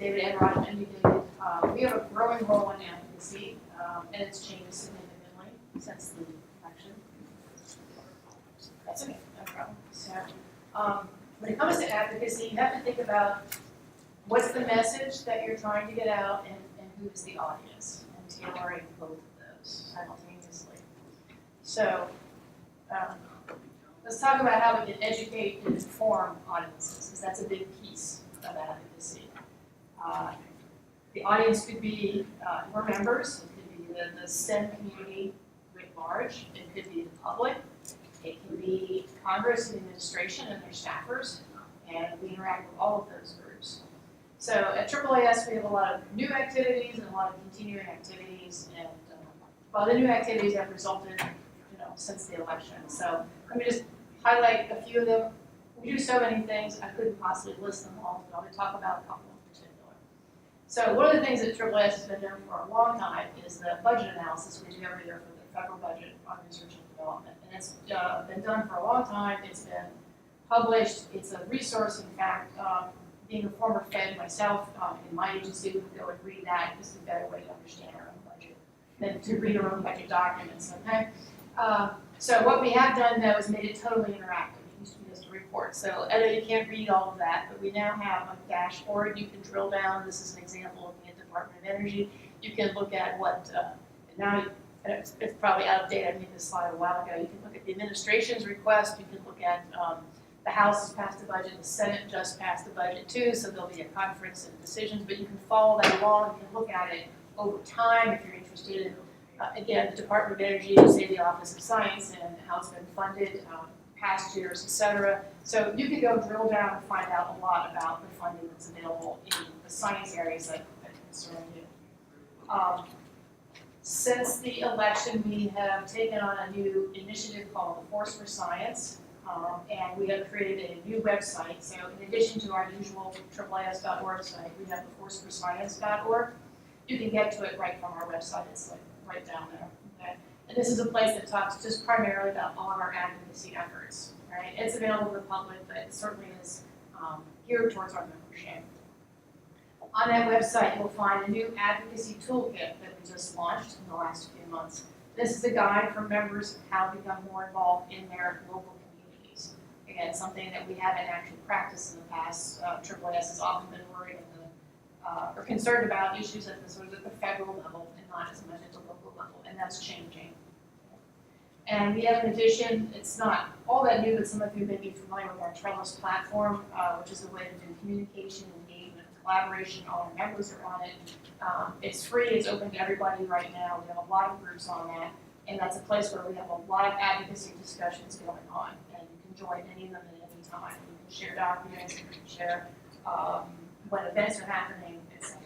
David and Roger indicated, we have a growing role in advocacy, and it's changed significantly since the election. That's okay, no problem. So, when it comes to advocacy, you have to think about what's the message that you're trying to get out, and who's the audience, and tailoring both of those simultaneously. So, let's talk about how we can educate and inform audiences, because that's a big piece of advocacy. The audience could be your members, it could be the STEM community writ large, it could be the public, it can be Congress and administration and their staffers, and we interact with all of those groups. So at AAAS, we have a lot of new activities and a lot of continuing activities, and well, the new activities have resulted, since the election. So let me just highlight a few of them. We do so many things, I couldn't possibly list them all, but I'm going to talk about a couple in particular. So one of the things that AAAS has been doing for a long time is the budget analysis we do every year for the federal budget on research and development. And it's been done for a long time, it's been published, it's a resource. In fact, being a former Fed myself, in my agency, we can go and read that. This is a better way to understand our own budget than to read our own budget documents, okay? So what we have done, though, is made it totally interactive. It used to be just a report. So I know you can't read all of that, but we now have a dashboard. You can drill down. This is an example looking at the Department of Energy. You can look at what, now it's probably out of date. I made this slide a while ago. You can look at the administration's request. You can look at the House has passed the budget. The Senate just passed the budget, too. So there'll be a conference and decisions. But you can follow that along. You can look at it over time if you're interested in again, the Department of Energy, say the Office of Science, and how it's been funded, past years, et cetera. So you can go drill down and find out a lot about the funding that's available in the science areas that concern you. Since the election, we have taken on a new initiative called the Force for Science, and we have created a new website. So in addition to our usual AAAS.org site, we have the forceforscience.org. You can get to it right from our website. It's like right down there, okay? And this is a place that talks just primarily about all of our advocacy efforts, right? It's available to the public, but it certainly is geared towards our membership. On that website, you'll find a new advocacy toolkit that we just launched in the last few months. This is a guide for members of how to become more involved in their local communities. Again, something that we haven't actually practiced in the past. AAAS has often been worried or concerned about issues at the sort of the federal level and not as much at the local level, and that's changing. And we have an addition, it's not all that new, but some of you may be familiar with our Trellis platform, which is a way to do communication, engagement, collaboration. All our members are on it. It's free, it's open to everybody right now. We have a lot of groups on that, and that's a place where we have a lot of advocacy discussions going on, and you can join any of them at any time. You can share documents, you can share when events are happening, etc.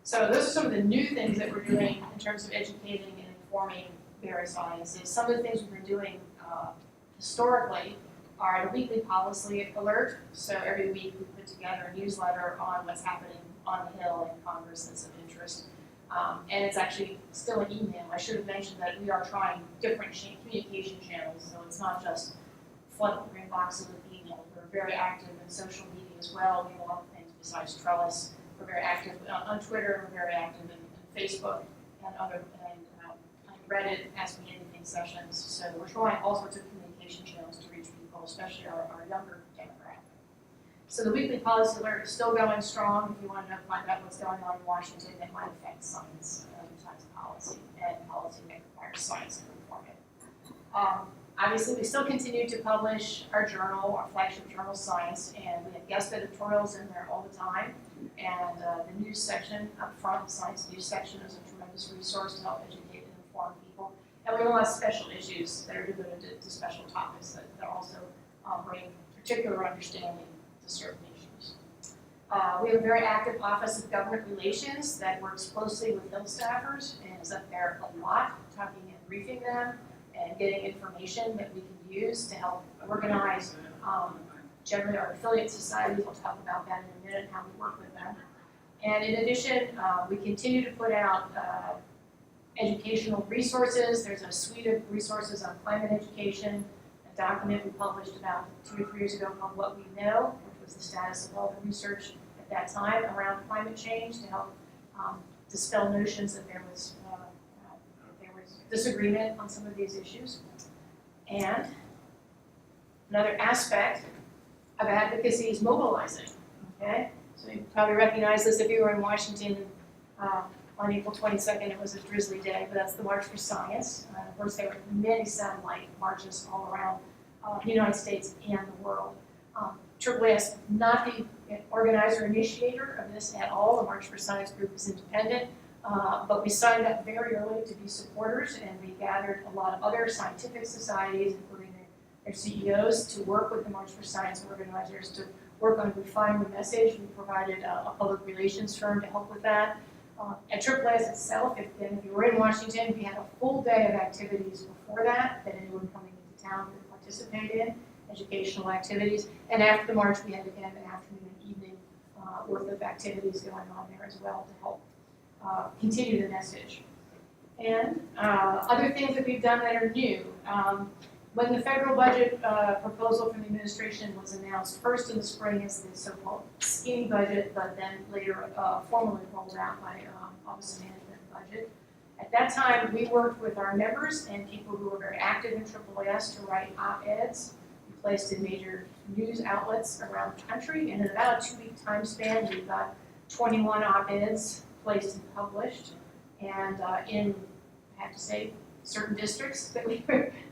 So those are some of the new things that we're doing in terms of educating and informing various audiences. Some of the things we've been doing historically are a weekly policy alert. So every week we put together a newsletter on what's happening on the Hill and Congress that's of interest. And it's actually still an email. I should have mentioned that we are trying different communication channels, so it's not just flooding your inboxes with email. We're very active in social media as well. We have a lot of things besides Trellis. We're very active on Twitter. We're very active in Facebook and other Reddit, Ask Me Anything sessions. So we're trying all sorts of communication channels to reach people, especially our younger demographic. So the weekly policy alert is still going strong. If you want to find out what's going on in Washington that might affect science, science policy, and policy may require science to inform it. Obviously, we still continue to publish our journal, our flagship journal, Science, and we have guest editorials in there all the time. And the news section up front, the science news section, is a tremendous resource to help educate and inform people. And we have a lot of special issues that are devoted to special topics that also bring particular understanding to certain issues. We have a very active Office of Government Relations that works closely with Hill staffers and is up there a lot, talking and briefing them and getting information that we can use to help organize generally our affiliate societies. We'll talk about that in a minute, how we work with them. And in addition, we continue to put out educational resources. There's a suite of resources on climate education, a document we published about 2 or 3 years ago called What We Know, which was the status of all the research that at that time around climate change to help dispel notions that there was disagreement on some of these issues. And another aspect of advocacy is mobilizing, okay? So you probably recognize this if you were in Washington on April 22nd. It was a drizzly day, but that's the March for Science. Of course, there were many satellite marches all around the United States and the world. AAAS, not the organizer or initiator of this at all. The March for Science group is independent, but we signed up very early to be supporters, and we gathered a lot of other scientific societies, including their CEOs, to work with the March for Science organizers to work on refining the message. We provided a public relations firm to help with that. At AAAS itself, if you were in Washington, we had a full day of activities before that anyone coming into town could participate in, educational activities. And after the march, we had again an afternoon and evening worth of activities going on there as well to help continue the message. And other things that we've done that are new. When the federal budget proposal from the administration was announced, first in the spring as the so-called skinny budget, but then later formally rolled out by Office of Management and Budget. At that time, we worked with our members and people who were very active in AAAS to write op-eds. We placed in major news outlets around the country, and in about a 2-week time span, we got 21 op-eds placed and published. And in, I have to say, certain districts that we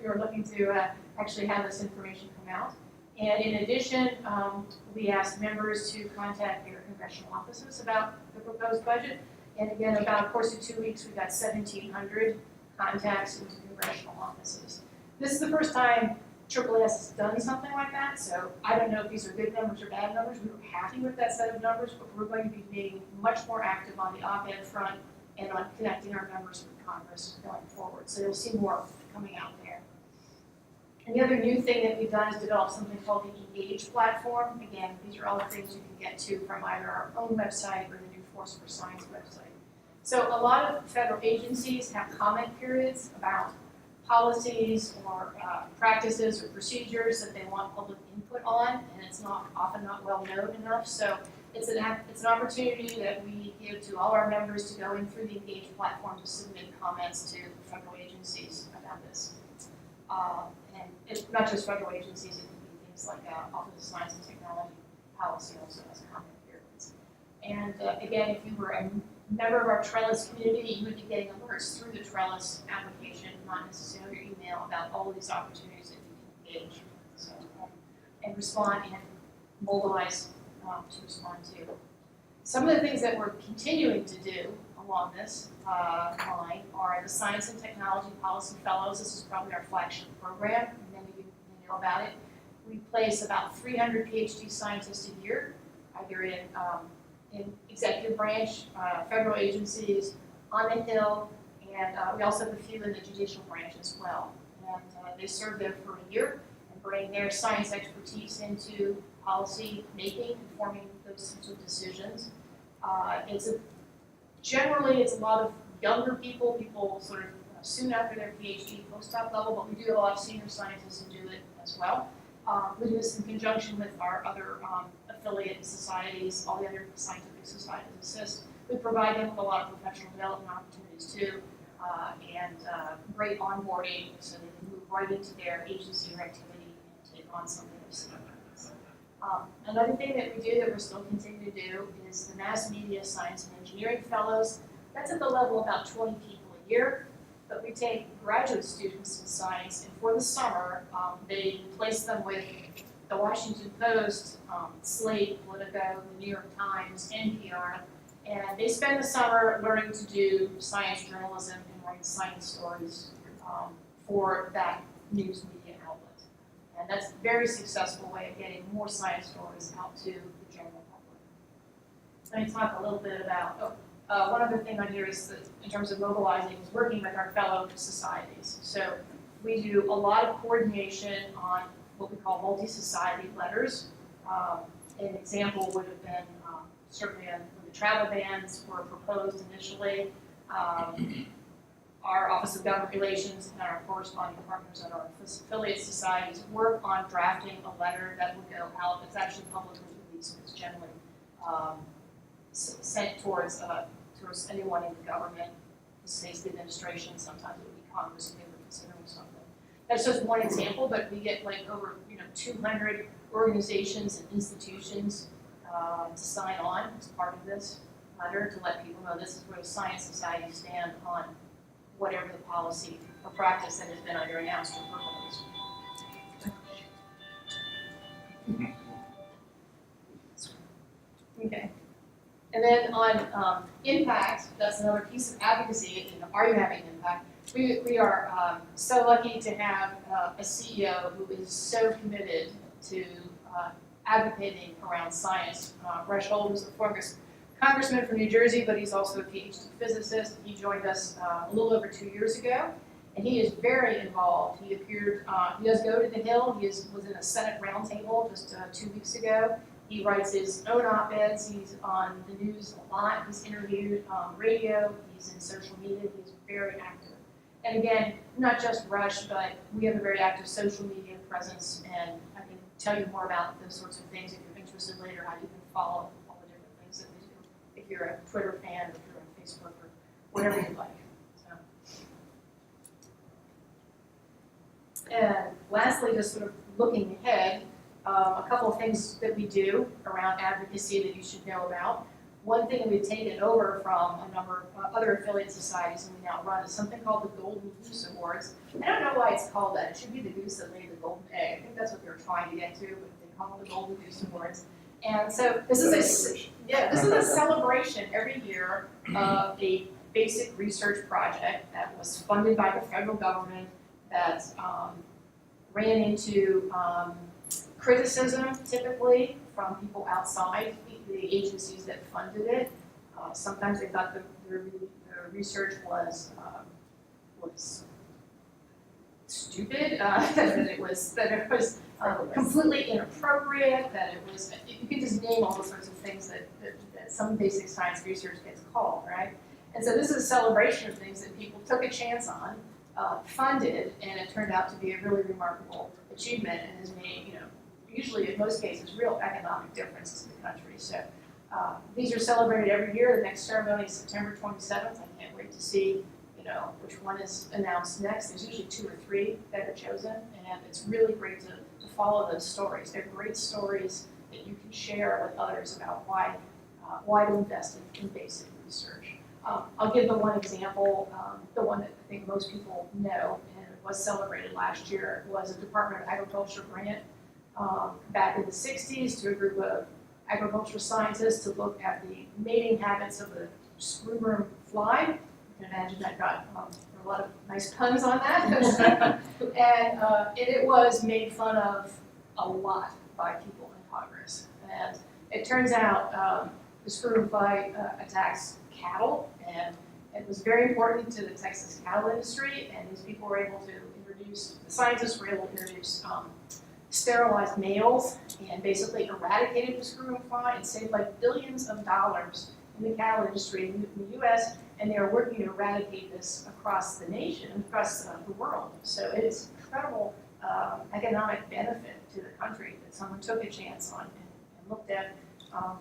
were looking to actually have this information come out. And in addition, we asked members to contact their congressional offices about the proposed budget. And again, about a course of 2 weeks, we got 1,700 contacts into congressional offices. This is the first time AAAS has done something like that, so I don't know if these are good numbers or bad numbers. We were happy with that set of numbers, but we're going to be being much more active on the op-ed front and on connecting our members with Congress going forward. So you'll see more coming out there. And the other new thing that we've done is develop something called the Engage platform. Again, these are all the things you can get to from either our own website or the new Force for Science website. So a lot of federal agencies have comment periods about policies or practices or procedures that they want public input on, and it's often not well known enough. So it's an opportunity that we give to all our members to go in through the Engage platform to submit comments to federal agencies about this. And it's not just federal agencies, it can be things like Office of Science and Technology policy also has comment periods. And again, if you were a member of our Trellis community, you would be getting alerts through the Trellis application, not necessarily your email, about all of these opportunities that you can engage. So, and respond and mobilize to respond to. Some of the things that we're continuing to do along this line are the Science and Technology Policy Fellows. This is probably our flagship program. Many of you may know about it. We place about 300 PhD scientists a year, either in executive branch, federal agencies, on the Hill, and we also have a few in the judicial branch as well. And they serve there for a year and bring their science expertise into policy making and forming those sorts of decisions. Generally it's a lot of younger people sort of soon after their PhD postdoc level, but we do have a lot of senior scientists who do it as well. We do this in conjunction with our other affiliate societies, all the other scientific societies ACCESSE. We provide them with a lot of professional development opportunities too, and great onboarding so they can move right into their agency or activity and take on something of significance. Another thing that we do that we're still continuing to do is the Mass Media Science and Engineering Fellows. That's at the level of about 20 people a year, but we take graduate students in science, and for the summer, they place them with the Washington Post, Slate, Politico, the New York Times, NPR, and they spend the summer learning to do science journalism and write science stories for that news media outlet. And that's a very successful way of getting more science stories out to the general public. Let me talk a little bit about, one other thing on here is that in terms of mobilizing is working with our fellow societies. So we do a lot of coordination on what we call multi-society letters. An example would have been certainly when the travel bans were proposed initially. Our Office of Government Relations and our corresponding partners at our affiliate societies work on drafting a letter that would go out. It's actually publicly released, but it's generally sent towards anyone in the government, the state's administration, sometimes it would be Congress if they were considering something. That's just one example, but we get like over 200 organizations and institutions to sign on as part of this letter to let people know this is where the Science Society stand on whatever the policy or practice that has been either announced or proposed. Okay. And then on impact, that's another piece of advocacy. Are you having impact? We are so lucky to have a CEO who is so committed to advocating around science. Rush Holt is a former congressman from New Jersey, but he's also a PhD physicist. He joined us a little over 2 years ago, and he is very involved. He appeared, he does go to the Hill. He was in a Senate roundtable just 2 weeks ago. He writes his own op-eds. He's on the news a lot. He's interviewed on radio. He's in social media. He's very active. And again, not just Rush, but we have a very active social media presence, and I can tell you more about those sorts of things if you're interested later, how you can follow all the different things that we do, if you're a Twitter fan, or if you're on Facebook, or whatever you like. So. And lastly, just sort of looking ahead, a couple of things that we do around advocacy that you should know about. One thing that we've taken over from a number of other affiliate societies and we now run is something called the Golden Goose Awards. I don't know why it's called that. It should be the goose that laid the golden egg. I think that's what they were trying to get to, but they call it the Golden Goose Awards. And so this is a celebration every year of a basic research project that was funded by the federal government that ran into criticism, typically, from people outside the agencies that funded it. Sometimes they thought the research was stupid, that it was completely inappropriate, that it was, you can just name all the sorts of things that some basic science research gets called, right? And so this is a celebration of things that people took a chance on, funded, and it turned out to be a really remarkable achievement and has made, usually in most cases, real economic differences in the country. So these are celebrated every year. The next ceremony is September 27th. I can't wait to see, which one is announced next. There's usually 2 or 3 that are chosen, and it's really great to follow those stories. They're great stories that you can share with others about why to invest in basic research. I'll give the one example, the one that I think most people know, and it was celebrated last year, was a Department of Agriculture grant back in the 60s to a group of agricultural scientists to look at the mating habits of the screwworm fly. You can imagine that got a lot of nice puns on that. and it was made fun of a lot by people in Congress. And it turns out the screwworm fly attacks cattle, and it was very important to the Texas cattle industry, and these people were able to introduce, the scientists were able to introduce sterilized males and basically eradicated the screwworm fly and saved like billions of dollars in the cattle industry in the U.S., and they are working to eradicate this across the nation, across the world. So it is incredible economic benefit to the country that someone took a chance on and looked at. I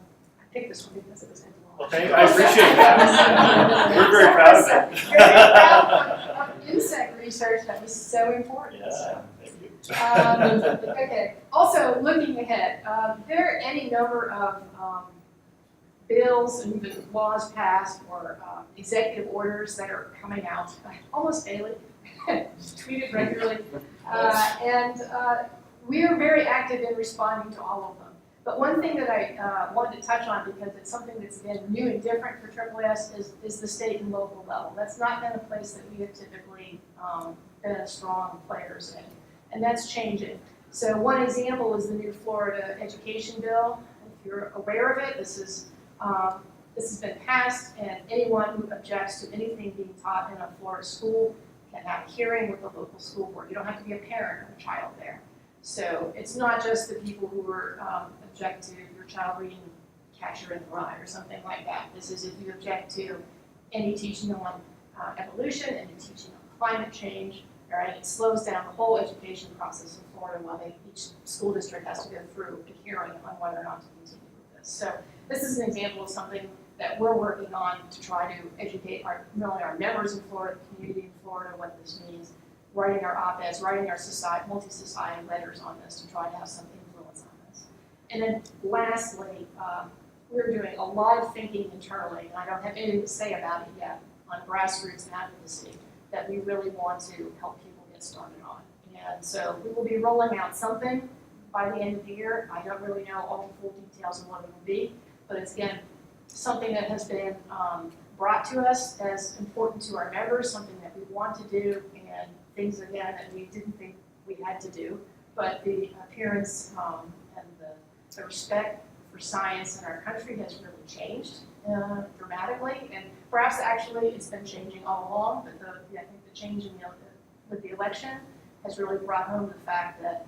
picked this one because it was Well, I appreciate that. We're very proud of it. Very proud of insect research that was so important. Yeah, so. thank you. Okay. Also, looking ahead, there are any number of bills and even laws passed or executive orders that are coming out almost daily, tweeted regularly, and we are very active in responding to all of them. But one thing that I wanted to touch on, because it's something that's been new and different for AAAS, is the state and local level. That's not been a place that we have typically been strong players in, and that's changing. So one example is the new Florida education bill. If you're aware of it, this has been passed, and anyone who objects to anything being taught in a Florida school can have a hearing with the local school board. You don't have to be a parent of a child there. So it's not just the people who object to your child reading Catcher in the Rye or something like that. This is if you object to any teaching on evolution, any teaching on climate change, all right? It slows down the whole education process in Florida while each school district has to go through a hearing on whether or not to continue with this. So this is an example of something that we're working on to try to educate not only our members in Florida, the community in Florida, what this means, writing our op-eds, writing our multi-society letters on this to try to have some influence on this. And then lastly, we're doing a lot of thinking internally, and I don't have anything to say about it yet, on grassroots advocacy that we really want to help people get started on. And so we will be rolling out something by the end of the year. I don't really know all the full details of what it will be, but it's, again, something that has been brought to us as important to our members, something that we want to do, and things, again, that we didn't think we had to do. But the appearance and the respect for science in our country has really changed dramatically, and perhaps actually it's been changing all along, but I think the change with the election has really brought home the fact that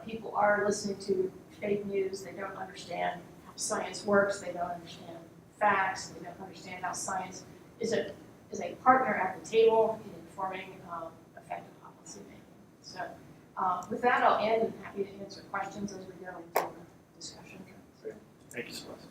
people are listening to fake news. They don't understand how science works. They don't understand facts. They don't understand how science is a partner at the table in informing effective policy making. So with that, I'll end and happy to answer questions as we go into the discussion. Thank you, Celeste.